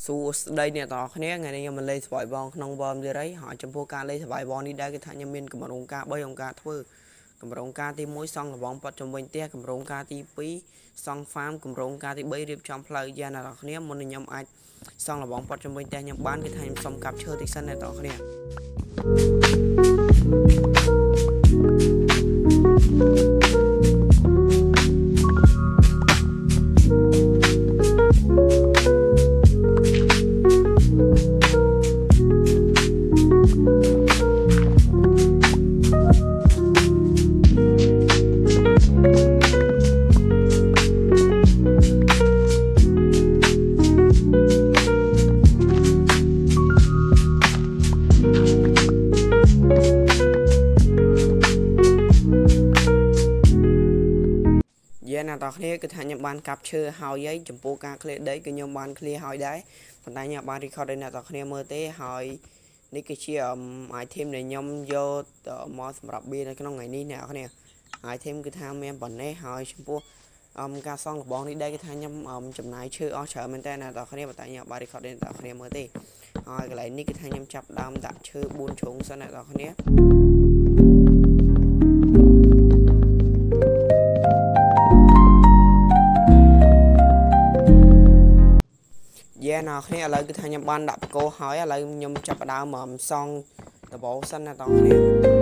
សួស្តីអ្នកទាំងអស់គ្នាថ្ងៃនេះខ្ញុំមកលេងសបាយបងក្នុងវ៉មទៀតហើយហើយចំពោះការលេងសបាយបងនេះដែរគឺថាខ្ញុំមានកម្រងការ3អង្គការធ្វើកម្រងការទី1សង់លបងប៉ាត់ជំវិញផ្ទះកម្រងការទី2សង់ហ្វាមកម្រងការទី3រៀបចំផ្លូវយ៉ាងអ្នកទាំងអស់គ្នាមុននឹងខ្ញុំអាចសង់លបងប៉ាត់ជំវិញផ្ទះខ្ញុំបានគឺថាខ្ញុំសុំកាប់ឈើតិចសិនអ្នកទាំងអស់គ្នាអ្នកទាំងគ្នាគឺថាខ្ញុំបានកាប់ឈើហើយចំពោះការឃ្លៀដីគឺខ្ញុំបានឃ្លៀហើយដែរប៉ុន្តែខ្ញុំបាន record ឲ្យអ្នកទាំងគ្នាមើលទេហើយនេះគឺជា item ដែលខ្ញុំយកមកសម្រាប់បៀនៅក្នុងថ្ងៃនេះអ្នកទាំងគ្នា item គឺថាមានប៉ុណ្ណេះហើយចំពោះការសង់លបងនេះដែរគឺថាខ្ញុំចំណាយឈើអស់ច្រើនមែនតើអ្នកទាំងគ្នាប៉ុន្តែខ្ញុំបាន record ឲ្យអ្នកទាំងគ្នាមើលទេហើយកន្លែងនេះគឺថាខ្ញុំចាប់ដើមដាក់ឈើ4ជ្រុងសិនអ្នកទាំងគ្នាអ្នកគ្នាឥឡូវគឺថាខ្ញុំបានដាក់បកោហើយឥឡូវខ្ញុំចាប់ផ្ដើមសង់ដបសិនណាបងប្អូន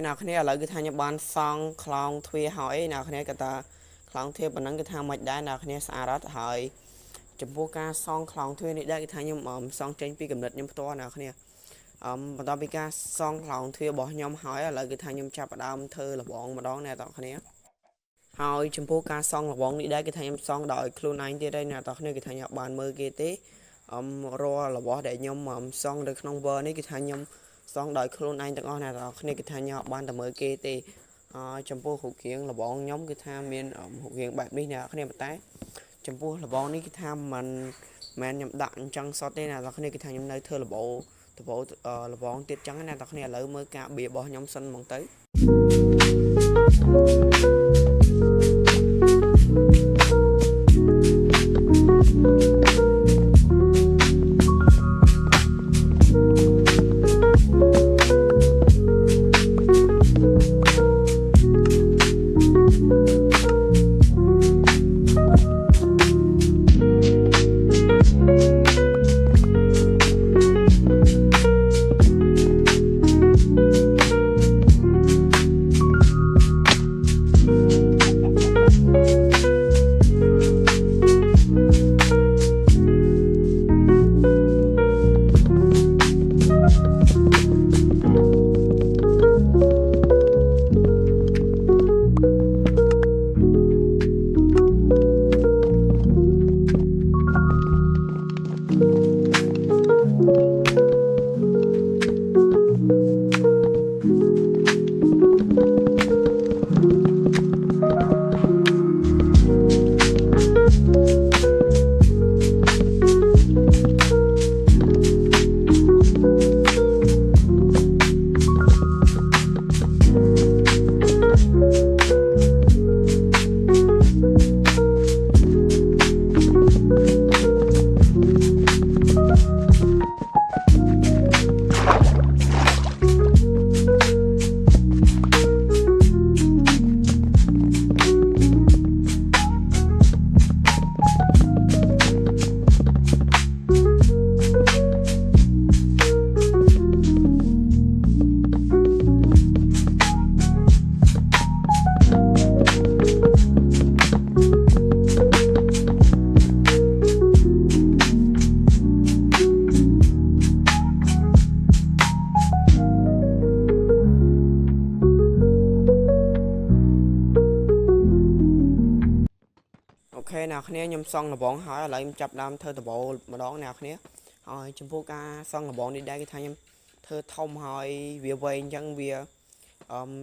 អ្នកគ្នាឥឡូវគឺថាខ្ញុំបានសង់ខ្លងទ្វារហើយអ្នកគ្នាក៏ថាខ្លងទ្វារប៉ុណ្ណឹងគឺថាមិនដែរអ្នកគ្នាស្អាតអត់ហើយចំពោះការសង់ខ្លងទ្វារនេះដែរគឺថាខ្ញុំសង់ចេញពីកំណត់ខ្ញុំផ្ទាល់អ្នកគ្នាបន្ទាប់ពីការសង់ខ្លងទ្វាររបស់ខ្ញុំហើយឥឡូវគឺថាខ្ញុំចាប់ផ្ដើមធ្វើលបងម្ដងអ្នកទាំងគ្នាហើយចំពោះការសង់លបងនេះដែរគឺថាខ្ញុំសង់ដោយខ្លួនឯងទៀតហើយអ្នកទាំងគ្នាគឺថាខ្ញុំបានមើលគេទេរាល់របស់ដែលខ្ញុំសង់នៅក្នុង Word នេះគឺថាខ្ញុំសង់ដោយខ្លួនឯងទាំងអស់អ្នកទាំងគ្នាគឺថាខ្ញុំបានតែមើលគេទេចំពោះរូបរាងលបងខ្ញុំគឺថាមានរូបរាងបែបនេះអ្នកគ្នាប៉ុន្តែចំពោះលបងនេះគឺថាមិនមែនខ្ញុំដាក់អញ្ចឹងសតទេអ្នកទាំងគ្នាគឺថាខ្ញុំនៅធ្វើលបងទៀតអញ្ចឹងអ្នកទាំងគ្នាឥឡូវមើលការបៀរបស់ខ្ញុំសិនហ្មងទៅ nào khné nhom xong là bọn hỏi lại em chập đam thơ tờ bộ mà đón nào khné hỏi chấm phu ca xong là bọn đi đây cái thay em thơ thông hỏi việc về chân việc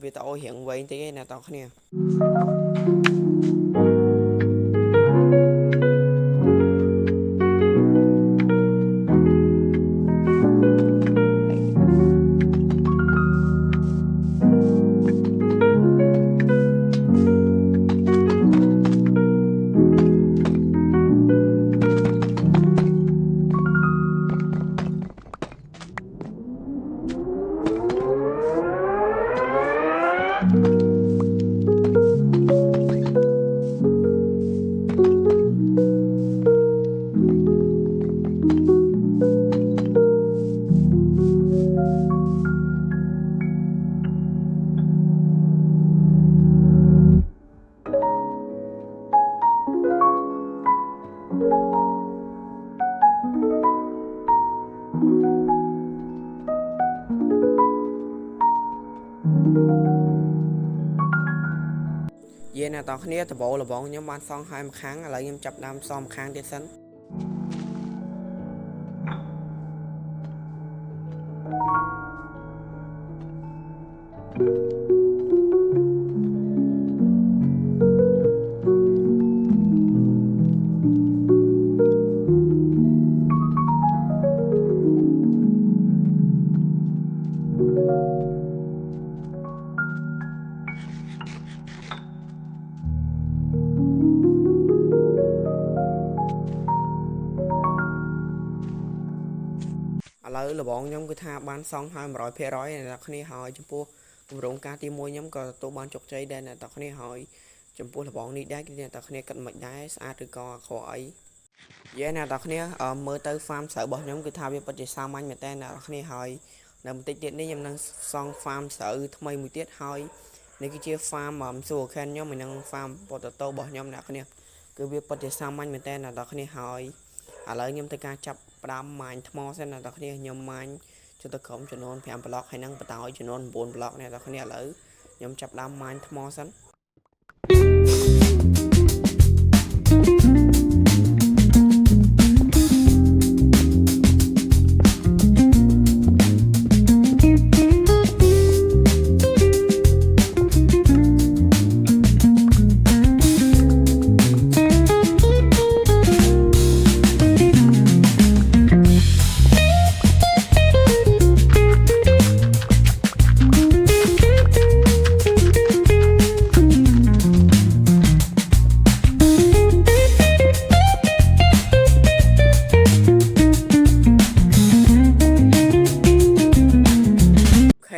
việc tao hiện về thế này tao khné vậy nè tao khné tờ bộ là bọn nhóm ban xong hai một kháng lại em chập đam xong kháng tiếp sân lại là bọn nhóm cứ tha ban xong 200% này là khné hỏi chấm phu rộng ca tim môi nhóm có tô ban chọc cháy đây là tao khné hỏi chấm phu là bọn đi đá cái này tao khné cận mạch đá xa từ co khỏi vậy nè tao khné mới tới farm sợ bọn nhóm cứ tha biết bắt sao anh mà tên là khné hỏi làm tích điện đi em đang xong farm sợ thay mùi tiết hỏi nếu cái chia farm mà sủa khen nhóm mình đang farm potato bọn nhóm nào khné cứ biết bắt sao anh mà tên là tao khné hỏi lại nhóm tới ca chập đam màn thmo xem là tao khné nhóm màn cho tao không cho nó phèm block hay năng tao cho nó 4 block này tao khné lỡ nhóm chập đam màn thmo xem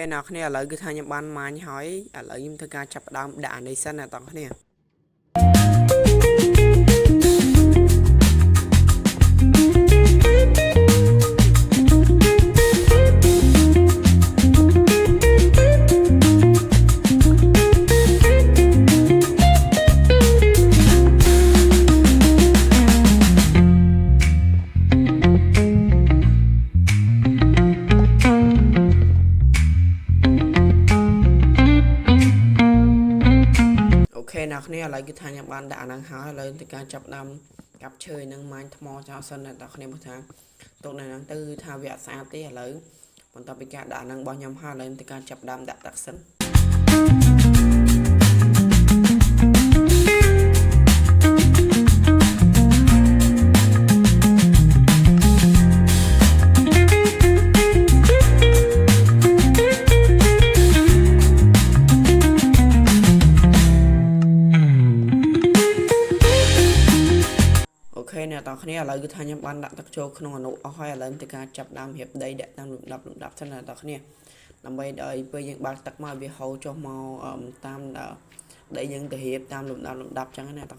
nào khné lại cứ thay nhập ban màn hỏi lại em thưa ca chập đam đạn này sân là tao khné nào khné lại cái thằng nhập ban đã năng hỏi lên từ ca chập đam cặp chơi năng mang thmo cho sân này tao khné một tháng tốt này năng tư thao vẹt xa tí lớn còn tao bị cả đã năng bao nhiêu hai lên từ ca chập đam đã đặc sân nè tao khné lại cứ thay nhóm ban đã tắc châu không nụ hỏi lên từ ca chập đam hiệp đây để tăng lụm đập thế là tao khné làm bây đợi bây giờ ban tắc mà bị hậu cho màu tam đã để những từ hiệp tam lụm đập chẳng cái này tao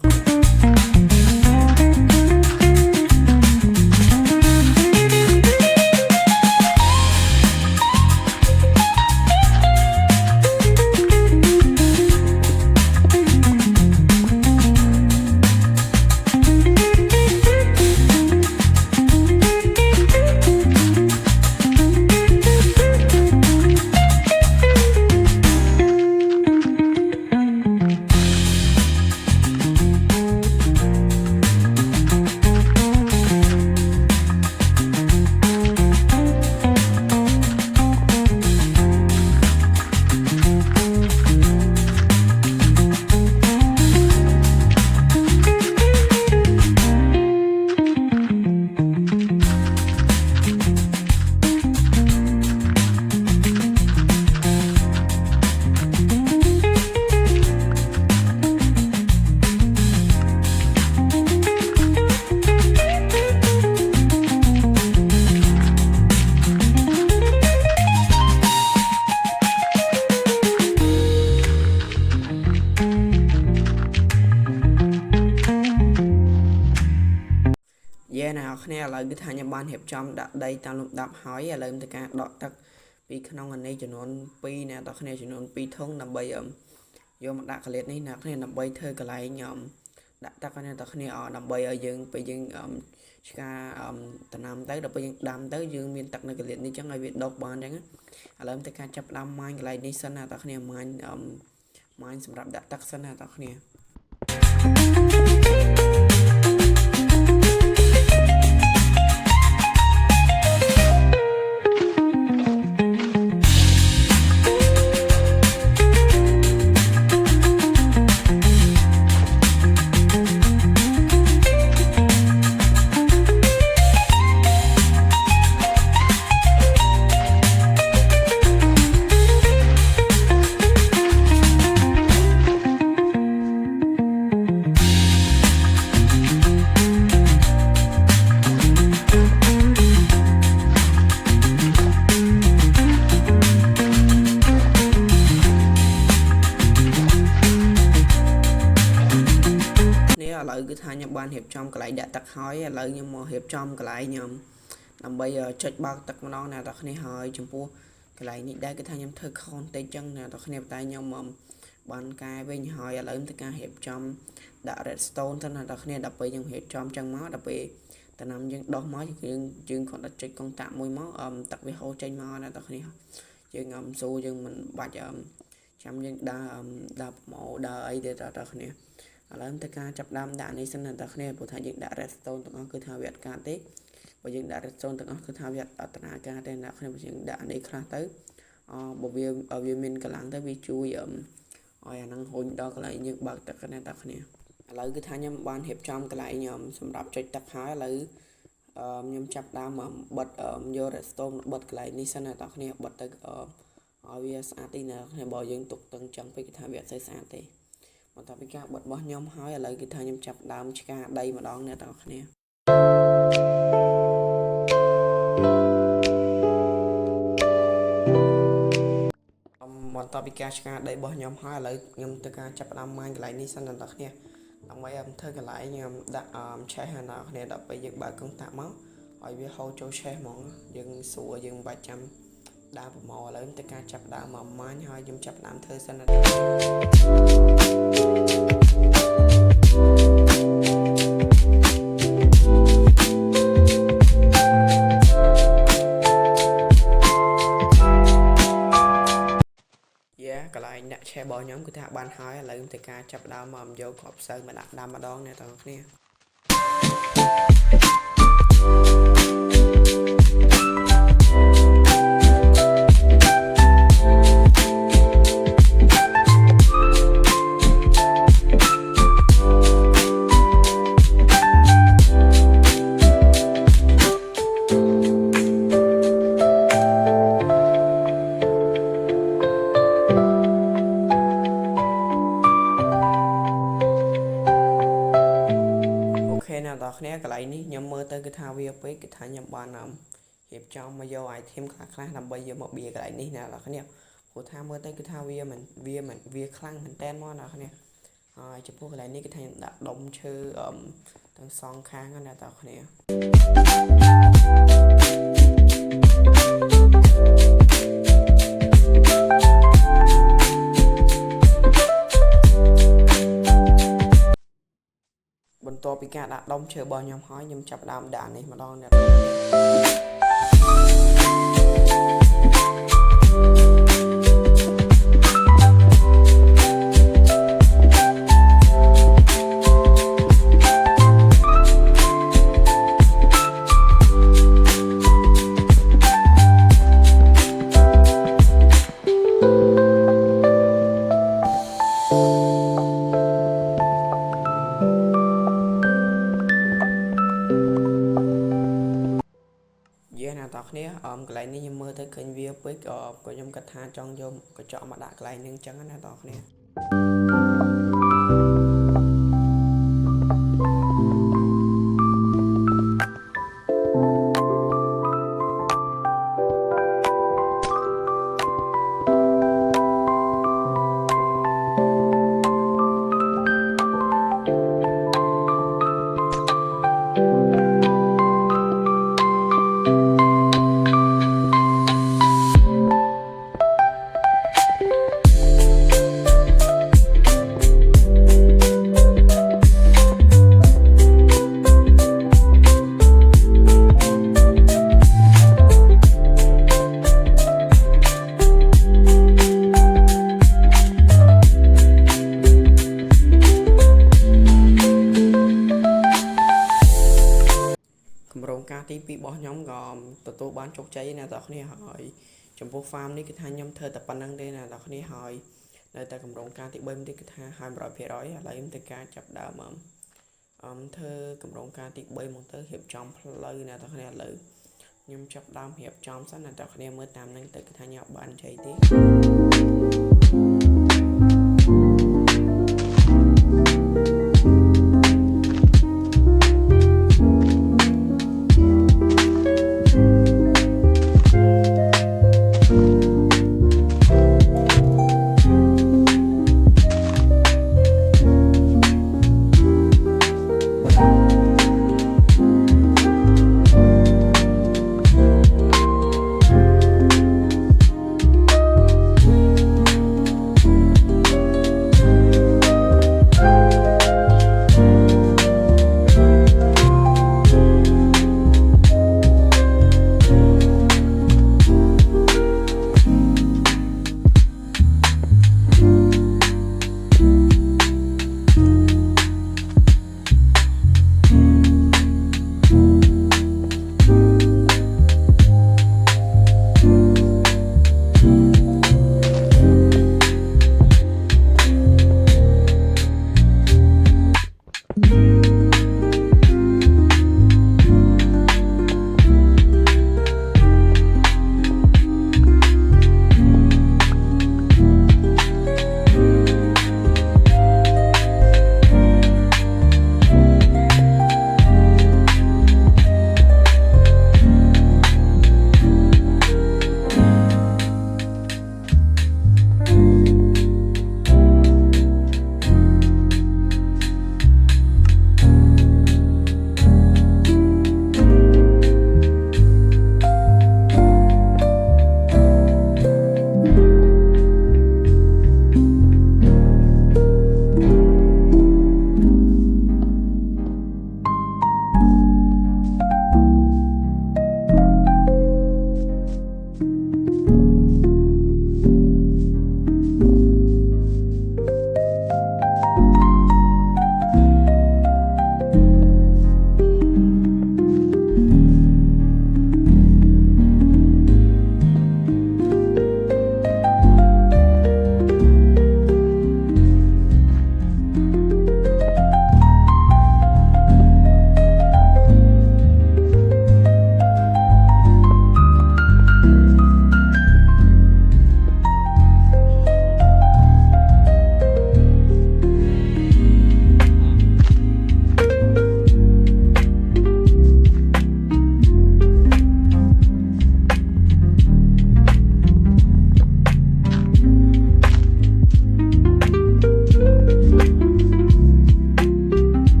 គ្នាឥឡូវគឺថាខ្ញុំបានរៀបចំដាក់ដីតាមលំដាប់ហើយឥឡូវទៅការដកទឹកពីក្នុងអានេះចំនួន2អ្នកនរគ្នាចំនួន2ធុងដើម្បីយកមកដាក់កលៀតនេះអ្នកគ្នាដើម្បីធ្វើកន្លែងដាក់ទឹកអ្នកនរគ្នាដើម្បីឲ្យយើងពេលយើងឆ្កាតំណាំទៅដល់ពេលយើងដាំទៅយើងមានទឹកនៅកលៀតនេះចឹងឲ្យវាដុកបានចឹងឥឡូវទៅការចាប់ផ្ដើមម៉ាញកន្លែងនេះសិនអ្នកនរគ្នាម៉ាញសម្រាប់ដាក់ទឹកសិនអ្នកនរគ្នាឥឡូវគឺថាខ្ញុំបានរៀបចំកន្លែងដាក់ទឹកហើយឥឡូវខ្ញុំមករៀបចំកន្លែងខ្ញុំដើម្បីចុចបើកទឹកម្ដងអ្នកនរគ្នាហើយចំពោះកន្លែងនេះដែរគឺថាខ្ញុំធ្វើខុសបន្តិចចឹងអ្នកនរគ្នាតែខ្ញុំបានកែវិញហើយឥឡូវទៅការរៀបចំដាក់ redstone ទៅអ្នកនរគ្នាដល់ពេលយើងរៀបចំចឹងមកដល់ពេលតំណាំយើងដោះមកយើងគាត់ដាក់ចុចកុងតាក់មួយមកទឹកវាហូរចេញមកអ្នកនរគ្នាយើងស៊ូយើងមិនបាច់ចាំយើងដើរប្រម៉ូដើរអីទេអ្នកនរគ្នាឥឡូវទៅការចាប់ដើមដាក់នេះសិនអ្នកនរគ្នាព្រោះថាយើងដាក់ redstone ទាំងអស់គឺថាវាអត់ការទេបើយើងដាក់ redstone ទាំងអស់គឺថាវាអត់ដំណើរការទេអ្នកនរគ្នាបើយើងដាក់នេះខ្លះទៅបើវាមានកម្លាំងទៅវាជួយឲ្យអាហ្នឹងហុញដល់កន្លែងយើងបើកទឹកអ្នកនរគ្នាឥឡូវគឺថាខ្ញុំបានរៀបចំកន្លែងសម្រាប់ចុចទឹកហើយឥឡូវខ្ញុំចាប់ដើមបិទយក redstone បិទកន្លែងនេះសិនអ្នកនរគ្នាបិទទៅឲ្យវាស្អាតទីអ្នកនរគ្នាបើយើងទុកតឹងចឹងពេកគឺថាវាអត់សូវស្អាតទេបន្ទាប់ពីការបិទរបស់ខ្ញុំហើយឥឡូវគឺថាខ្ញុំចាប់ដើមឆ្កាដីម្ដងអ្នកនរគ្នាបន្ទាប់ពីការឆ្កាដីរបស់ខ្ញុំហើយឥឡូវខ្ញុំទៅការចាប់ដើមម៉ាញកន្លែងនេះសិនអ្នកនរគ្នាដើម្បីធ្វើកន្លែងខ្ញុំដាក់ឆេះអ្នកនរគ្នាដល់ពេលយើងបើកកុងតាក់មកឲ្យវាហូរចូលឆេះហ្មងយើងស្រួលយើងមិនបាច់ចាំដើរប្រម៉ូឥឡូវទៅការចាប់ដើមមកម៉ាញហើយខ្ញុំចាប់ដើមធ្វើសិនណាកន្លែងដាក់ឆេះរបស់ខ្ញុំគឺថាបានហើយឥឡូវទៅការចាប់ដើមមកយកគ្រាប់ស្រូវមកដាក់ដាំម្ដងអ្នកទាំងគ្នាអ្នកនរគ្នាកន្លែងនេះខ្ញុំមើលទៅគឺថាវាពេកគឺថាខ្ញុំបានរៀបចំមកយក item ខ្លះដើម្បីយកមកបៀកន្លែងនេះអ្នកនរគ្នាព្រោះថាមើលទៅគឺថាវាខ្លាំងមែនតើមកអ្នកនរគ្នាហើយចំពោះកន្លែងនេះគឺថាខ្ញុំដាក់ដុំឈើទាំងសងខាងណាអ្នកនរគ្នាបន្ទាប់ពីការដាក់ដុំឈើរបស់ខ្ញុំហើយខ្ញុំចាប់ដើមដាក់នេះម្ដងអ្នកអ្នកនរគ្នាកន្លែងនេះខ្ញុំមើលទៅឃើញវាពេកក៏ខ្ញុំគិតថាចង់យកកញ្ចក់មកដាក់កន្លែងនេះអញ្ចឹងណាអ្នកនរគ្នា របស់ខ្ញុំក៏ទទួលបានជោគជ័យណាបងប្អូនហើយចំពោះ farm នេះគឺថាខ្ញុំធ្វើតែប៉ុណ្្នឹងទេណាបងប្អូនហើយនៅតែកម្រងការទី3ទៀតគឺថាហើយ 100% ឥឡូវខ្ញុំទៅការចាប់ដើមធ្វើកម្រងការទី3មកទៅរៀបចំផ្លូវណាបងប្អូនឥឡូវខ្ញុំចាប់ដើមរៀបចំសិនណាបងប្អូនមើលតាមហ្នឹងទៅគឺថាខ្ញុំបានជ័យទេ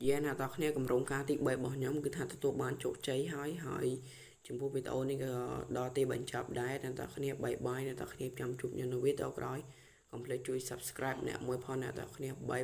យ៉ាណាតោះគ្នាកម្រងការទី3របស់ខ្ញុំគឺថាទទួលបានជោគជ័យហើយចំពោះវីដេអូនេះក៏ដល់ទីបញ្ចប់ដែរអ្នកនរគ្នាបាយបាយអ្នកនរគ្នាចាំជួបខ្ញុំនៅវីដេអូក្រោយកុំភ្លេចជួយ Subscribe អ្នកមួយផងអ្នកនរគ្នាបាយ